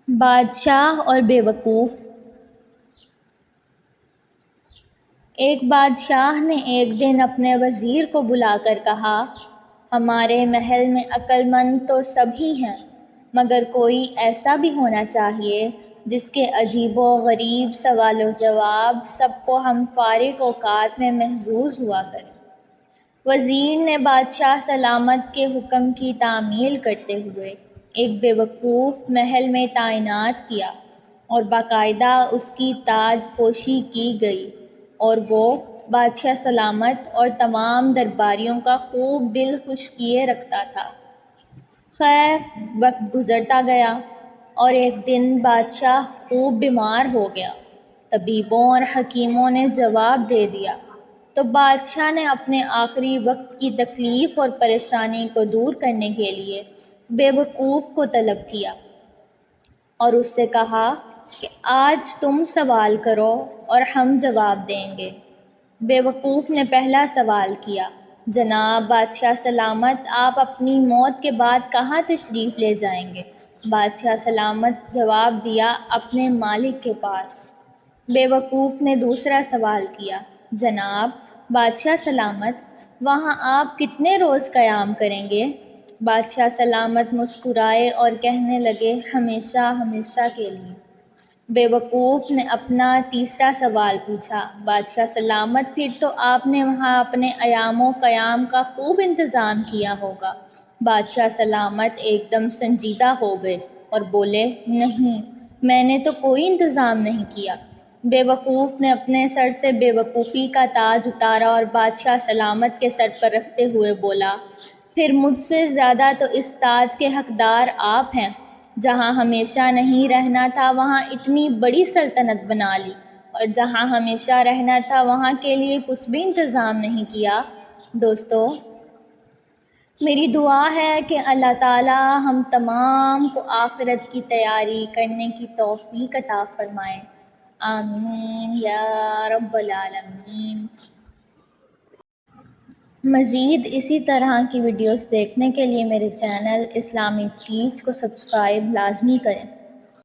بادشاہ اور بیوقوف۔ ایک بادشاہ نے ایک دن اپنے وزیر کو بلا کر کہا، ہمارے محل میں عقل مند تو سب ہی ہیں، مگر کوئی ایسا بھی ہونا چاہیے جس کے عجیب و غریب سوال و جواب سب کو ہم فارغ اوقات میں محظوظ ہوا کریں۔ وزیر نے بادشاہ سلامت کے حکم کی تعمیل کرتے ہوئے ایک بیوقوف محل میں تعینات کیا اور باقاعدہ اس کی تاج پوشی کی گئی، اور وہ بادشاہ سلامت اور تمام درباریوں کا خوب دل خوش کیے رکھتا تھا۔ خیر، وقت گزرتا گیا اور ایک دن بادشاہ خوب بیمار ہو گیا۔ طبیبوں اور حکیموں نے جواب دے دیا تو بادشاہ نے اپنے آخری وقت کی تکلیف اور پریشانی کو دور کرنے کے لیے بیوقوف کو طلب کیا اور اس سے کہا کہ آج تم سوال کرو اور ہم جواب دیں گے۔ بیوقوف نے پہلا سوال کیا، جناب بادشاہ سلامت، آپ اپنی موت کے بعد کہاں تشریف لے جائیں گے؟ بادشاہ سلامت جواب دیا، اپنے مالک کے پاس۔ بیوقوف نے دوسرا سوال کیا، جناب بادشاہ سلامت، وہاں آپ کتنے روز قیام کریں گے؟ بادشاہ سلامت مسکرائے اور کہنے لگے، ہمیشہ ہمیشہ کے لیے۔ بیوقوف نے اپنا تیسرا سوال پوچھا، بادشاہ سلامت، پھر تو آپ نے وہاں اپنے ایام و قیام کا خوب انتظام کیا ہوگا۔ بادشاہ سلامت ایک دم سنجیدہ ہو گئے اور بولے، نہیں، میں نے تو کوئی انتظام نہیں کیا۔ بیوقوف نے اپنے سر سے بیوقوفی کا تاج اتارا اور بادشاہ سلامت کے سر پر رکھتے ہوئے بولا، پھر مجھ سے زیادہ تو اس تاج کے حقدار آپ ہیں۔ جہاں ہمیشہ نہیں رہنا تھا وہاں اتنی بڑی سلطنت بنا لی، اور جہاں ہمیشہ رہنا تھا وہاں کے لیے کچھ بھی انتظام نہیں کیا۔ دوستو، میری دعا ہے کہ اللہ تعالی ہم تمام کو آخرت کی تیاری کرنے کی توفیق عطا فرمائے، آمین یا رب العالمین۔ مزید اسی طرح کی ویڈیوز دیکھنے کے لیے میرے چینل اسلامک ٹیچ کو سبسکرائب لازمی کریں۔